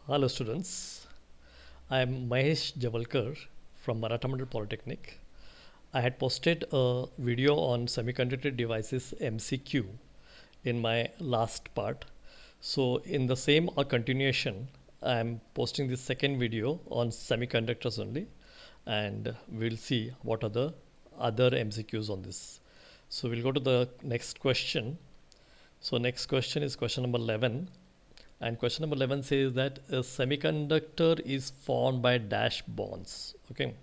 Hello students, I am Mahesh Javalkar from Maratha Mandal Polytechnic. I had posted a video on semiconductor devices MCQ in my last part. So in the same continuation, I am posting this second video on semiconductors only, and we'll see what are the other MCQs on this. So we'll go to the next question. So next question is question number 11. And question number 11 says that a semiconductor is formed by dash bonds. Okay.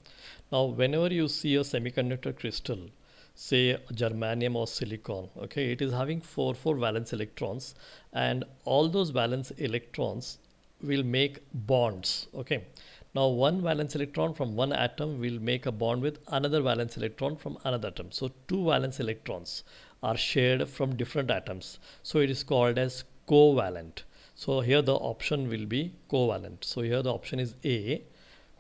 Now, whenever you see a semiconductor crystal, say germanium or silicon, okay, it is having four valence electrons, and all those valence electrons will make bonds. Okay. Now, one valence electron from one atom will make a bond with another valence electron from another atom. So, two valence electrons are shared from different atoms. So, it is called as covalent. So, here the option will be covalent. So, here the option is A.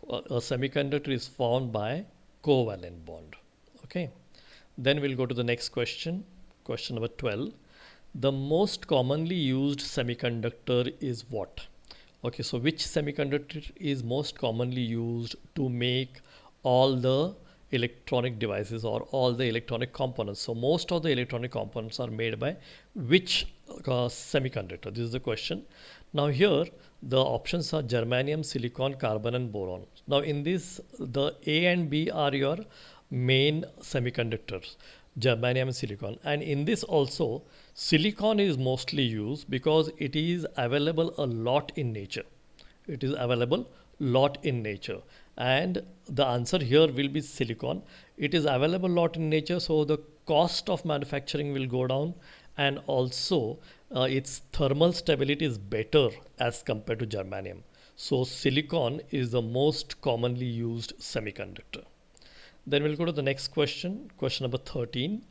A semiconductor is formed by covalent bond. Okay. Then we'll go to the next question. Question number 12. The most commonly used semiconductor is what? Okay, so which semiconductor is most commonly used to make all the electronic devices or all the electronic components? So most of the electronic components are made by which semiconductor? This is the question. Now here the options are germanium, silicon, carbon and boron. Now in this the A and B are your main semiconductors, germanium and silicon, and in this also silicon is mostly used because it is available a lot in nature. It is available lot in nature, and the answer here will be silicon. It is available lot in nature, so the cost of manufacturing will go down, and also its thermal stability is better as compared to germanium. So silicon is the most commonly used semiconductor. Then we'll go to the next question, question number 13.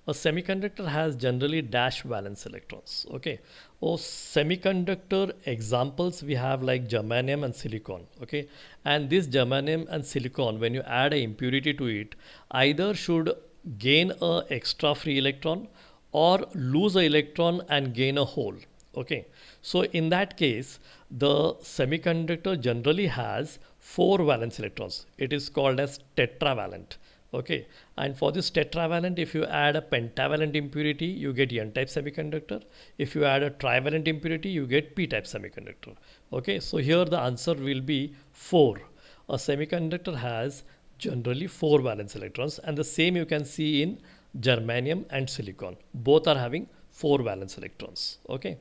A semiconductor has generally dash valence electrons. Okay. Oh, semiconductor examples we have like germanium and silicon. Okay. And this germanium and silicon, when you add a impurity to it, either should gain a extra free electron or lose an electron and gain a hole. Okay. So in that case, the semiconductor generally has four valence electrons. It is called as tetravalent. Okay. And for this tetravalent, if you add a pentavalent impurity, you get N-type semiconductor. If you add a trivalent impurity, you get P-type semiconductor. Okay. So here the answer will be 4. A semiconductor has generally 4 valence electrons, and the same you can see in germanium and silicon. Both are having 4 valence electrons. Okay.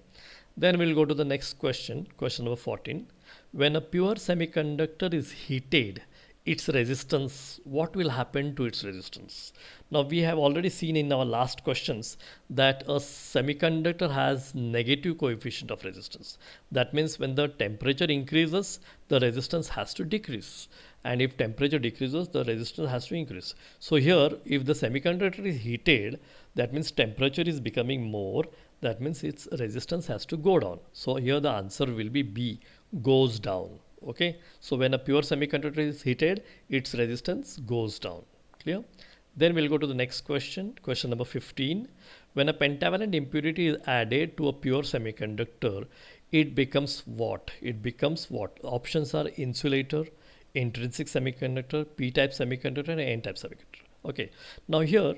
Then we'll go to the next question, question number 14. When a pure semiconductor is heated, its resistance, what will happen to its resistance? Now we have already seen in our last questions that a semiconductor has negative coefficient of resistance. That means when the temperature increases, the resistance has to decrease, and if temperature decreases, the resistance has to increase. So here if the semiconductor is heated, that means temperature is becoming more, that means its resistance has to go down. So here the answer will be B, goes down. Okay, so when a pure semiconductor is heated, its resistance goes down. Clear? Then we'll go to the next question, question number 15. When a pentavalent impurity is added to a pure semiconductor, it becomes what? It becomes what? Options are insulator, intrinsic semiconductor, P-type semiconductor and N-type semiconductor. Okay, now here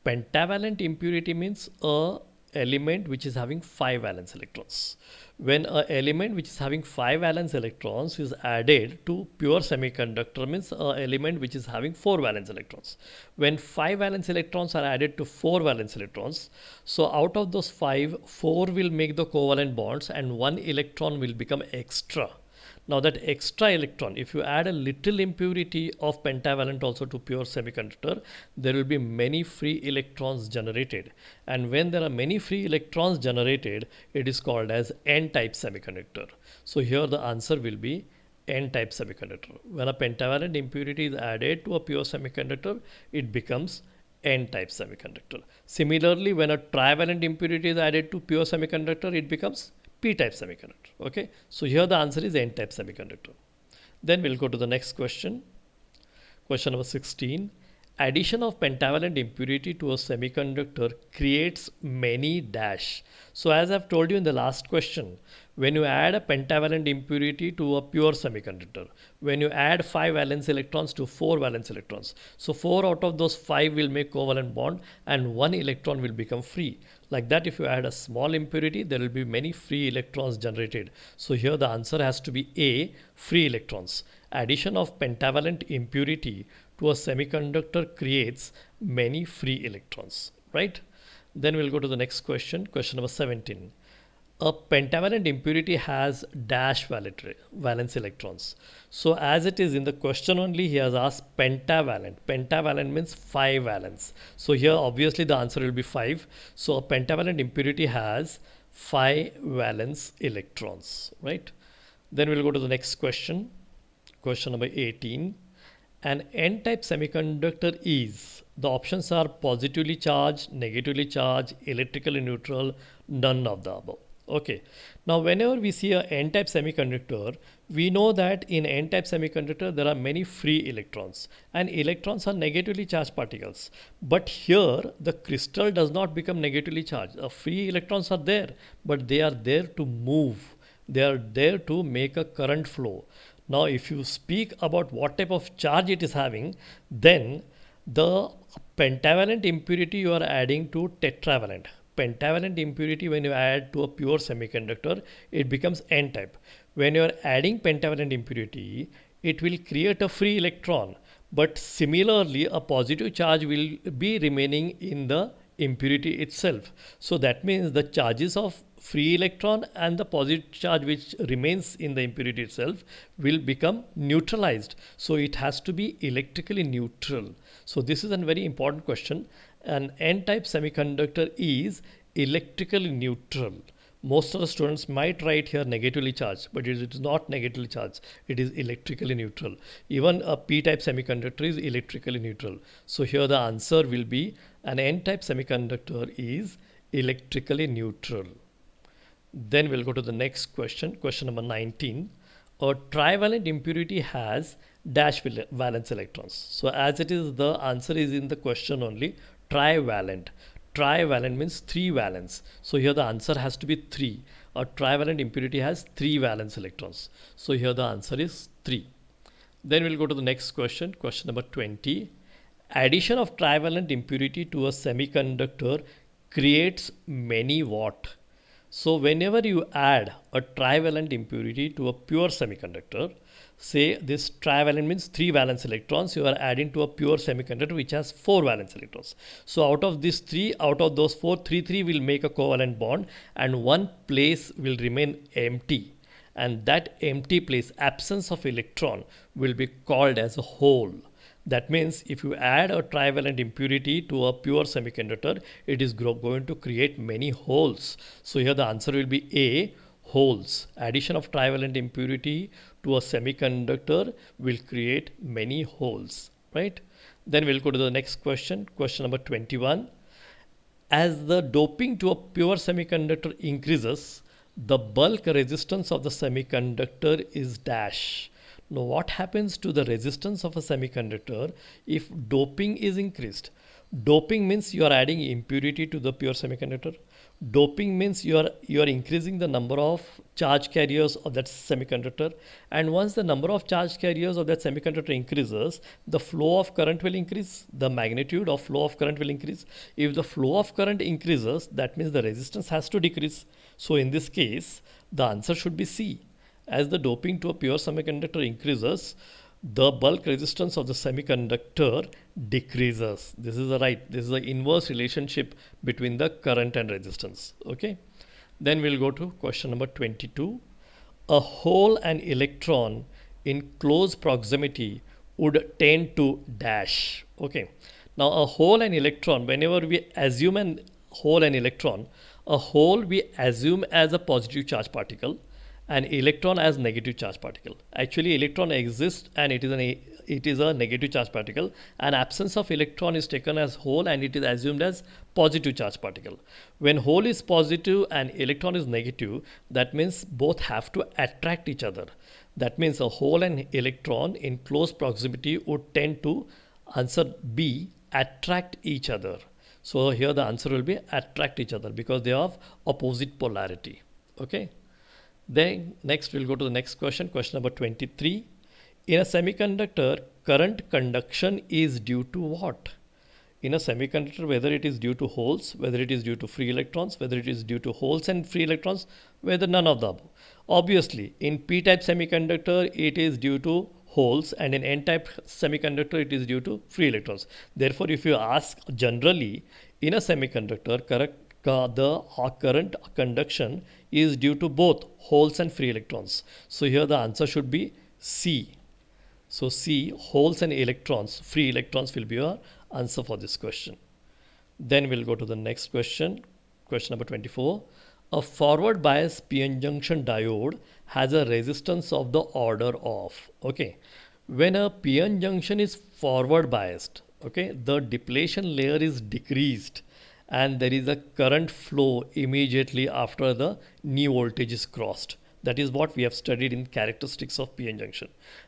pentavalent impurity means a element which is having 5 valence electrons. When an element which is having 5 valence electrons is added to pure semiconductor, means an element which is having 4 valence electrons. When 5 valence electrons are added to 4 valence electrons, so out of those 5, 4 will make the covalent bonds and 1 electron will become extra. Now that extra electron, if you add a little impurity of pentavalent also to pure semiconductor, there will be many free electrons generated. And when there are many free electrons generated, it is called as N-type semiconductor. So here the answer will be N-type semiconductor. When a pentavalent impurity is added to a pure semiconductor, it becomes N-type semiconductor. Similarly, when a trivalent impurity is added to pure semiconductor, it becomes P-type semiconductor. Okay, so here the answer is N-type semiconductor. Then we'll go to the next question. Question number 16. Addition of pentavalent impurity to a semiconductor creates many dash. So as I've told you in the last question, when you add a pentavalent impurity to a pure semiconductor, when you add 5 valence electrons to 4 valence electrons. So 4 out of those 5 will make covalent bond and 1 electron will become free. Like that, if you add a small impurity, there will be many free electrons generated. So here the answer has to be A, free electrons. Addition of pentavalent impurity to a semiconductor creates many free electrons, right? Then we'll go to the next question, question number 17. A pentavalent impurity has dash valence electrons. So as it is in the question only, he has asked pentavalent. Pentavalent means 5 valence. So here obviously the answer will be 5. So a pentavalent impurity has 5 valence electrons, right? Then we'll go to the next question, question number 18. An n-type semiconductor is, the options are positively charged, negatively charged, electrically neutral, none of the above. Okay. Now, whenever we see a n-type semiconductor, we know that in n-type semiconductor there are many free electrons, and electrons are negatively charged particles. But here the crystal does not become negatively charged. Free electrons are there, but they are there to move. They are there to make a current flow. Now, if you speak about what type of charge it is having, then the pentavalent impurity you are adding to tetravalent. Pentavalent impurity, when you add to a pure semiconductor, it becomes n-type. When you are adding pentavalent impurity, it will create a free electron. But similarly, a positive charge will be remaining in the impurity itself. So that means the charges of free electron and the positive charge which remains in the impurity itself will become neutralized. So it has to be electrically neutral. So this is a very important question. An n-type semiconductor is electrically neutral. Most of the students might write here negatively charged, but it is not negatively charged. It is electrically neutral. Even a p-type semiconductor is electrically neutral. So here the answer will be an n-type semiconductor is electrically neutral. Then we'll go to the next question, question number 19. A trivalent impurity has dash valence electrons. So as it is, the answer is in the question only, trivalent. Trivalent means 3 valence. So here the answer has to be 3. A trivalent impurity has 3 valence electrons. So here the answer is 3. Then we'll go to the next question, question number 20. Addition of trivalent impurity to a semiconductor creates many what? So whenever you add a trivalent impurity to a pure semiconductor, say this trivalent means 3 valence electrons, you are adding to a pure semiconductor which has 4 valence electrons. So out of these 3, out of those 4, 3 will make a covalent bond and one place will remain empty. And that empty place, absence of electron, will be called as a hole. That means if you add a trivalent impurity to a pure semiconductor, it is going to create many holes. So here the answer will be A, holes. Addition of trivalent impurity to a semiconductor will create many holes, right? Then we'll go to the next question, question number 21. As the doping to a pure semiconductor increases, the bulk resistance of the semiconductor is dash. Now, what happens to the resistance of a semiconductor if doping is increased? Doping means you are adding impurity to the pure semiconductor. Doping means you are increasing the number of charge carriers of that semiconductor. And once the number of charge carriers of that semiconductor increases, the flow of current will increase. The magnitude of flow of current will increase. If the flow of current increases, that means the resistance has to decrease. So in this case, the answer should be C. As the doping to a pure semiconductor increases, the bulk resistance of the semiconductor decreases. This is the inverse relationship between the current and resistance. Okay. Then we'll go to question number 22. A hole and electron in close proximity would tend to dash. Okay. Now a hole and electron, whenever we assume a hole and electron, a hole we assume as a positive charge particle, an electron as negative charge particle. Actually, electron exists and it is a negative charge particle. An absence of electron is taken as hole and it is assumed as positive charge particle. When hole is positive and electron is negative, that means both have to attract each other. That means a hole and electron in close proximity would tend to, answer B, attract each other. So here the answer will be attract each other because they have opposite polarity. Okay. Then next we'll go to the next question, question number 23. In a semiconductor, current conduction is due to what? In a semiconductor, whether it is due to holes, whether it is due to free electrons, whether it is due to holes and free electrons, whether none of the above. Obviously, in p-type semiconductor, it is due to holes, and in n-type semiconductor, it is due to free electrons. Therefore, if you ask generally, in a semiconductor, the current conduction is due to both holes and free electrons. So here the answer should be C. So C, holes and electrons, free electrons will be your answer for this question. Then we'll go to the next question, question number 24. A forward bias PN junction diode has a resistance of the order of, okay. When a PN junction is forward biased, okay, the depletion layer is decreased and there is a current flow immediately after the new voltage is crossed. That is what we have studied in characteristics of PN junction.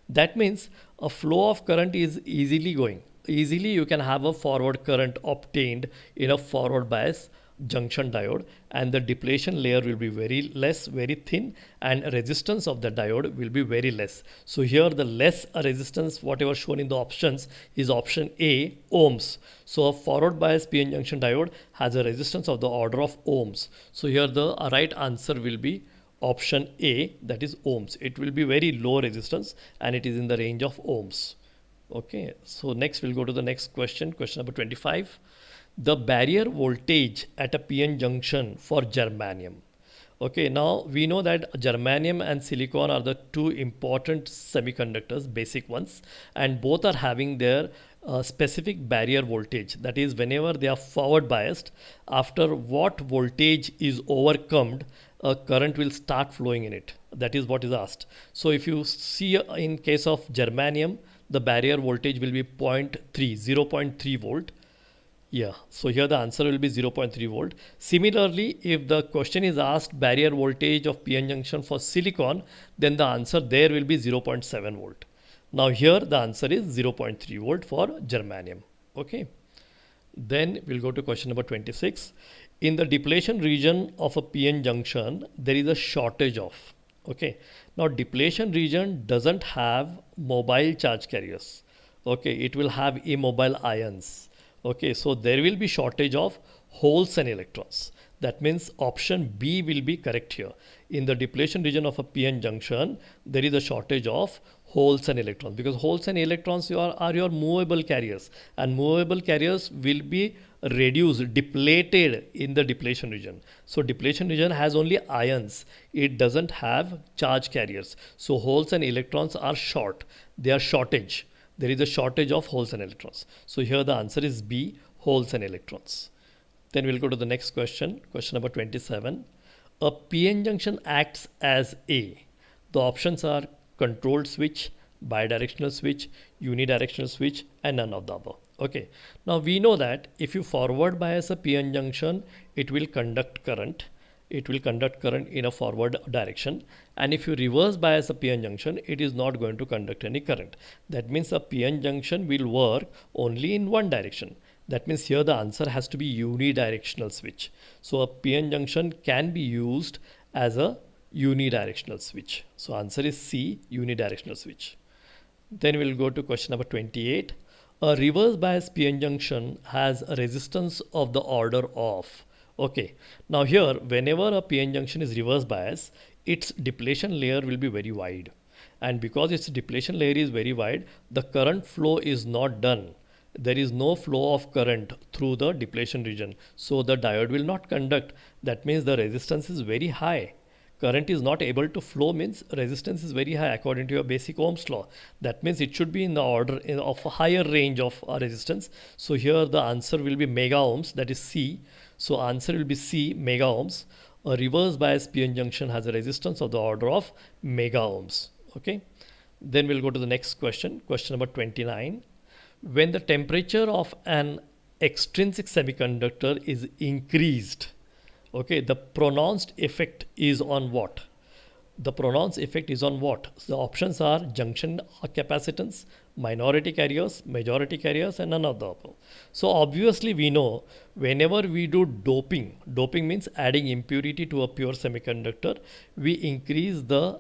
That means a flow of current is easily going. Easily you can have a forward current obtained in a forward bias junction diode, and the depletion layer will be very less, very thin, and resistance of the diode will be very less. So here the less resistance, whatever shown in the options, is option A, ohms. So a forward bias PN junction diode has a resistance of the order of ohms. So here the right answer will be option A, that is ohms. It will be very low resistance and it is in the range of ohms. Okay, so next we'll go to the next question, question number 25. The barrier voltage at a PN junction for germanium. Okay, now we know that germanium and silicon are the two important semiconductors, basic ones, and both are having their specific barrier voltage. That is, whenever they are forward biased, after what voltage is overcome, a current will start flowing in it. That is what is asked. So if you see in case of germanium, the barrier voltage will be 0.3 volt. Yeah, so here the answer will be 0.3 volt. Similarly, if the question is asked barrier voltage of PN junction for silicon, then the answer there will be 0.7 volt. Now here the answer is 0.3 volt for germanium. Okay. Then we'll go to question number 26. In the depletion region of a PN junction, there is a shortage of. Okay. Now depletion region doesn't have mobile charge carriers. Okay, it will have immobile ions. Okay, so there will be shortage of holes and electrons. That means option B will be correct here. In the depletion region of a PN junction, there is a shortage of holes and electrons, because holes and electrons are your movable carriers, and movable carriers will be reduced, depleted in the depletion region. So depletion region has only ions. It doesn't have charge carriers. So holes and electrons are short. They are shortage. There is a shortage of holes and electrons. So here the answer is B, holes and electrons. Then we'll go to the next question, question number 27. A PN junction acts as A. The options are controlled switch, bidirectional switch, unidirectional switch, and none of the above. Okay. Now we know that if you forward bias a PN junction, it will conduct current. It will conduct current in a forward direction, and if you reverse bias a PN junction, it is not going to conduct any current. That means a PN junction will work only in one direction. That means here the answer has to be unidirectional switch. So a PN junction can be used as a unidirectional switch. So answer is C, unidirectional switch. Then we'll go to question number 28. A reverse bias PN junction has a resistance of the order of. Okay, now here whenever a PN junction is reverse bias, its depletion layer will be very wide, and because its depletion layer is very wide, the current flow is not done. There is no flow of current through the depletion region, so the diode will not conduct. That means the resistance is very high. Current is not able to flow means resistance is very high according to your basic Ohm's law. That means it should be in the order of a higher range of resistance. So here the answer will be mega ohms, that is C. So answer will be C, mega ohms. A reverse bias PN junction has a resistance of the order of mega ohms. Okay. Then we'll go to the next question, question number 29. When the temperature of an extrinsic semiconductor is increased, okay, the pronounced effect is on what? the pronounced effect is on what? So the options are junction capacitance, minority carriers, majority carriers, and none of the above. So obviously we know whenever we do doping means adding impurity to a pure semiconductor, we increase the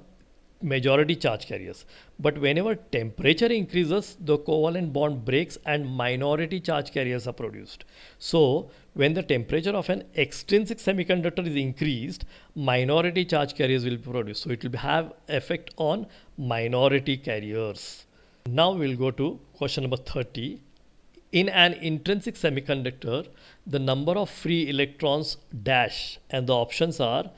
majority charge carriers. But whenever temperature increases, the covalent bond breaks and minority charge carriers are produced. So when the temperature of an extrinsic semiconductor is increased, minority charge carriers will be produced. So it will have effect on minority carriers. Now we'll go to question number 30. In an intrinsic semiconductor, the number of free electrons dash, and the options are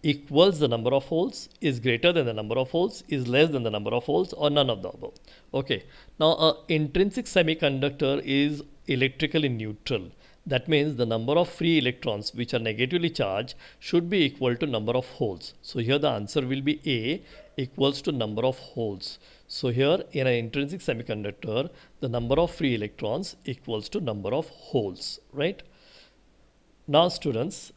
equals the number of holes, is greater than the number of holes, is less than the number of holes, or none of the above. Okay, now a intrinsic semiconductor is electrically neutral. That means the number of free electrons which are negatively charged should be equal to number of holes. So here the answer will be A equals to number of holes. So here in an intrinsic semiconductor, the number of free electrons equals to number of holes, right? Now students,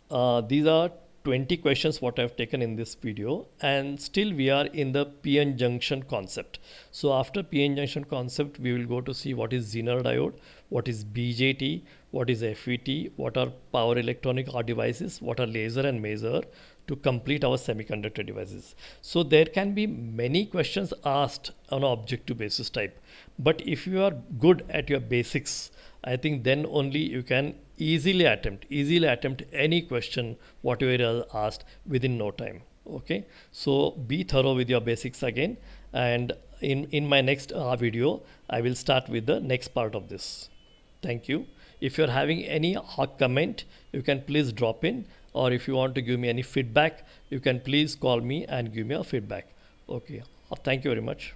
these are 20 questions what I have taken in this video, and still we are in the PN junction concept. So after PN junction concept, we will go to see what is Zener diode, what is BJT, what is FET, what are power electronic devices, what are laser and maser, to complete our semiconductor devices. So there can be many questions asked on an objective basis type, but if you are good at your basics, I think then only you can easily attempt any question whatever is asked within no time. Okay, so be thorough with your basics again, and in my next video I will start with the next part of this. Thank you. If you're having any comment, you can please drop in, or if you want to give me any feedback, you can please call me and give me a feedback. Okay, thank you very much.